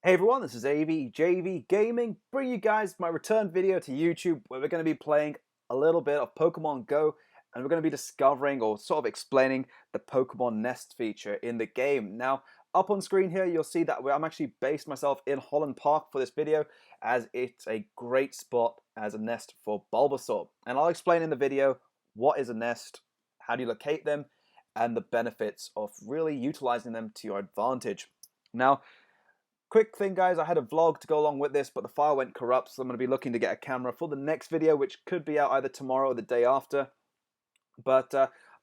Hey everyone, this is AVJVGaming, bringing you guys my return video to YouTube where we're going to be playing a little bit of Pokemon Go and we're going to be discovering or sort of explaining the Pokemon Nest feature in the game. Now, up on screen here, you'll see that I'm actually based myself in Holland Park for this video as it's a great spot as a nest for Bulbasaur. And I'll explain in the video what is a nest, how do you locate them, and the benefits of really utilizing them to your advantage. Now, quick thing guys, I had a vlog to go along with this, but the file went corrupt, so I'm going to be looking to get a camera for the next video, which could be out either tomorrow or the day after. But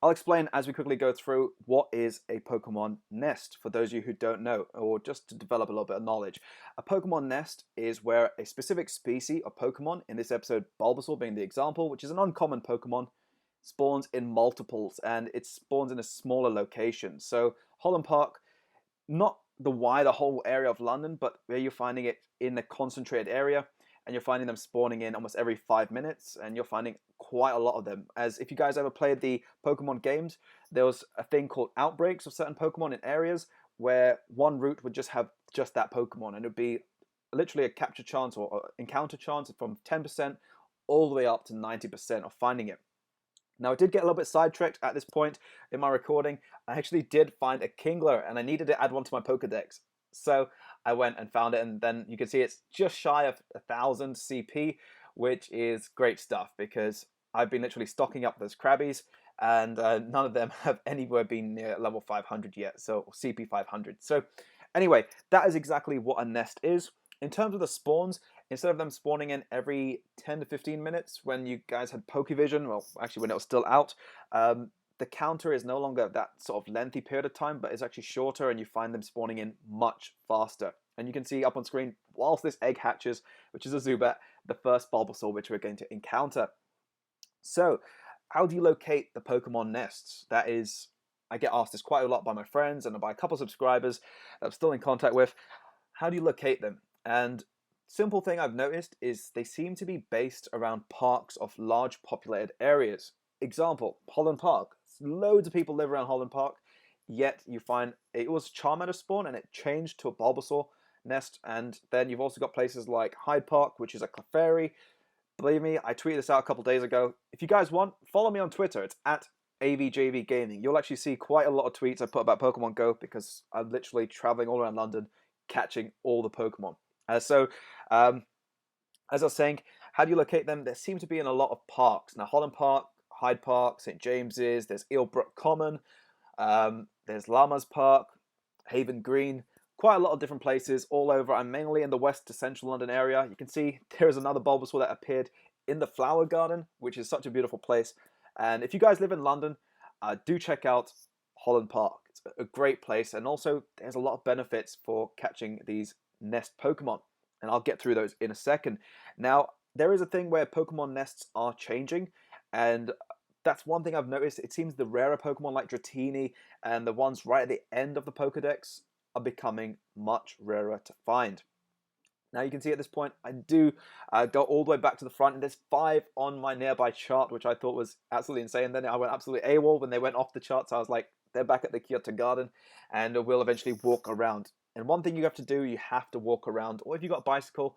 I'll explain as we quickly go through what is a Pokemon Nest, for those of you who don't know, or just to develop a little bit of knowledge. A Pokemon Nest is where a specific species of Pokemon, in this episode Bulbasaur being the example, which is an uncommon Pokemon, spawns in multiples, and it spawns in a smaller location. So Holland Park, not the wider whole area of London, but where you're finding it in a concentrated area, and you're finding them spawning in almost every 5 minutes, and you're finding quite a lot of them. As if you guys ever played the Pokemon games, there was a thing called outbreaks of certain Pokemon in areas where one route would just have just that Pokemon, and it would be literally a capture chance or encounter chance from 10% all the way up to 90% of finding it. Now, I did get a little bit sidetracked at this point in my recording. I actually did find a Kingler, and I needed to add one to my Pokedex. So I went and found it, and then you can see it's just shy of 1,000 CP, which is great stuff because I've been literally stocking up those Krabbies, and none of them have anywhere been near level 500 yet, so CP 500. So anyway, that is exactly what a nest is. In terms of the spawns, instead of them spawning in every 10 to 15 minutes when you guys had Pokevision, well, actually when it was still out, the counter is no longer that sort of lengthy period of time, but it's actually shorter and you find them spawning in much faster. And you can see up on screen, whilst this egg hatches, which is a Zubat, the first Bulbasaur which we're going to encounter. So, how do you locate the Pokemon Nests? That is, I get asked this quite a lot by my friends and by a couple of subscribers that I'm still in contact with. How do you locate them? And simple thing I've noticed is they seem to be based around parks of large populated areas. Example, Holland Park. Loads of people live around Holland Park, yet you find it was Charmander spawn and it changed to a Bulbasaur nest. And then you've also got places like Hyde Park, which is a Clefairy. Believe me, I tweeted this out a couple days ago. If you guys want, follow me on Twitter. It's at AVJVGaming. You'll actually see quite a lot of tweets I put about Pokemon Go because I'm literally traveling all around London catching all the Pokemon. So, as I was saying, how do you locate them? There seem to be in a lot of parks. Now, Holland Park, Hyde Park, St. James's, there's Brook Common, there's Lammas Park, Haven Green, quite a lot of different places all over. I'm mainly in the west to central London area. You can see there is another Bulbasaur that appeared in the Flower Garden, which is such a beautiful place. And if you guys live in London, do check out Holland Park. It's a great place, and also there's a lot of benefits for catching these nest Pokemon, and I'll get through those in a second. Now, there is a thing where Pokemon nests are changing, and that's one thing I've noticed. It seems the rarer Pokemon like Dratini and the ones right at the end of the Pokedex are becoming much rarer to find. Now you can see at this point, I do go all the way back to the front, and there's 5 on my nearby chart, which I thought was absolutely insane. Then I went absolutely AWOL when they went off the charts. I was like, they're back at the Kyoto Garden, and we'll eventually walk around. And one thing you have to do, you have to walk around, or if you've got a bicycle,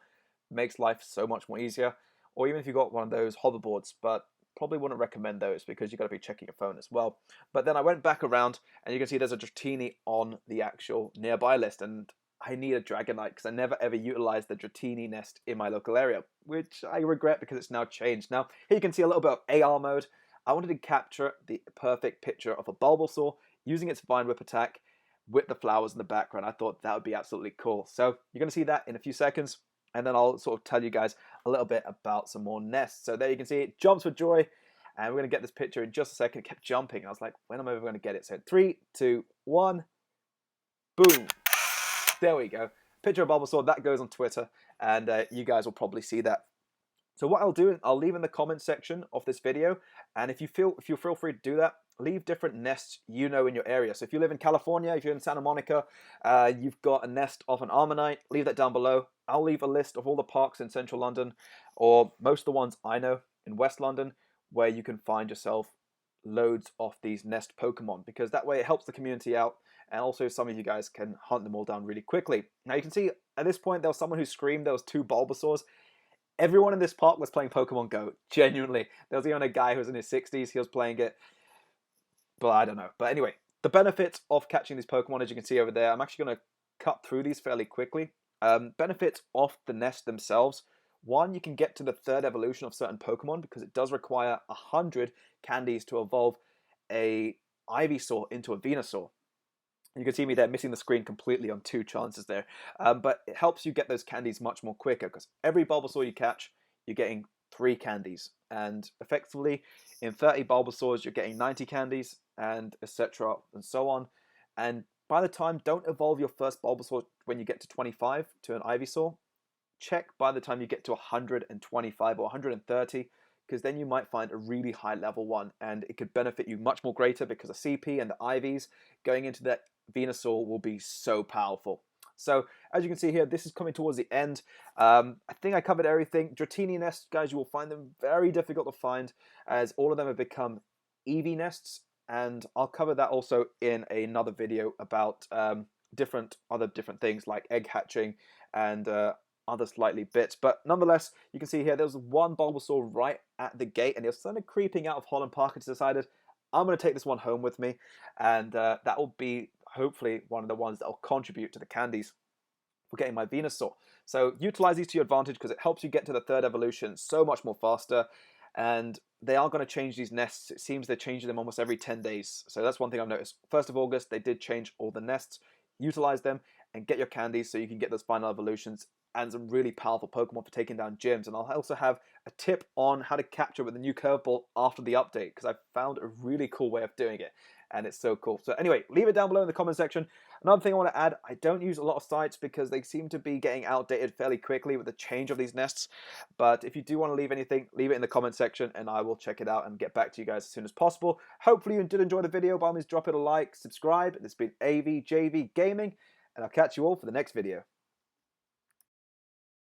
it makes life so much more easier, or even if you've got one of those hoverboards, but probably wouldn't recommend those because you've got to be checking your phone as well. But then I went back around, and you can see there's a Dratini on the actual nearby list, and I need a Dragonite because I never ever utilized the Dratini nest in my local area, which I regret because it's now changed. Now, here you can see a little bit of AR mode. I wanted to capture the perfect picture of a Bulbasaur using its Vine Whip attack with the flowers in the background. I thought that would be absolutely cool. So you're going to see that in a few seconds, and then I'll sort of tell you guys a little bit about some more nests. So there you can see it jumps for joy, and we're going to get this picture in just a second. It kept jumping. I was like, when am I ever going to get it? So 3, 2, 1, boom. There we go. Picture of Bulbasaur, that goes on Twitter, and you guys will probably see that. So what I'll do, I'll leave in the comment section of this video, and if you feel free to do that, leave different nests you know in your area. So if you live in California, if you're in Santa Monica, you've got a nest of an Armanite, leave that down below. I'll leave a list of all the parks in central London, or most of the ones I know in West London, where you can find yourself loads of these nest Pokemon, because that way it helps the community out, and also some of you guys can hunt them all down really quickly. Now you can see at this point there was someone who screamed there was 2 Bulbasaurs. Everyone in this park was playing Pokemon Go, genuinely. There was even a guy who was in his 60s, he was playing it, but I don't know. But anyway, the benefits of catching these Pokemon, as you can see over there, I'm actually going to cut through these fairly quickly. Benefits of the nest themselves. One, you can get to the 3rd evolution of certain Pokemon because it does require 100 candies to evolve a Ivysaur into a Venusaur. You can see me there missing the screen completely on 2 chances there. But it helps you get those candies much more quicker because every Bulbasaur you catch, you're getting 3 candies. And effectively, in 30 Bulbasaurs, you're getting 90 candies and etc. and so on. And by the time, don't evolve your first Bulbasaur when you get to 25 to an Ivysaur. Check by the time you get to 125 or 130, because then you might find a really high level one and it could benefit you much more greater because the CP and the IVs going into that Venusaur will be so powerful. So as you can see here, this is coming towards the end. I think I covered everything. Dratini nests, guys, you will find them very difficult to find as all of them have become Eevee nests, and I'll cover that also in another video about other different things like egg hatching and other slightly bits. But nonetheless, you can see here, there was 1 Bulbasaur right at the gate, and it was kind of creeping out of Holland Park, and decided, I'm going to take this one home with me, and that will be hopefully one of the ones that will contribute to the candies for getting my Venusaur. So utilize these to your advantage because it helps you get to the 3rd evolution so much more faster, and they are going to change these nests. It seems they're changing them almost every 10 days. So that's one thing I've noticed. 1st of August, they did change all the nests. Utilize them and get your candies so you can get those final evolutions and some really powerful Pokemon for taking down gyms. And I'll also have a tip on how to capture with the new curveball after the update, because I found a really cool way of doing it, and it's so cool. So anyway, leave it down below in the comment section. Another thing I want to add, I don't use a lot of sites because they seem to be getting outdated fairly quickly with the change of these nests. But if you do want to leave anything, leave it in the comment section and I will check it out and get back to you guys as soon as possible. Hopefully you did enjoy the video. By all means, drop it a like, subscribe. This has been AVJVGaming, and I'll catch you all for the next video.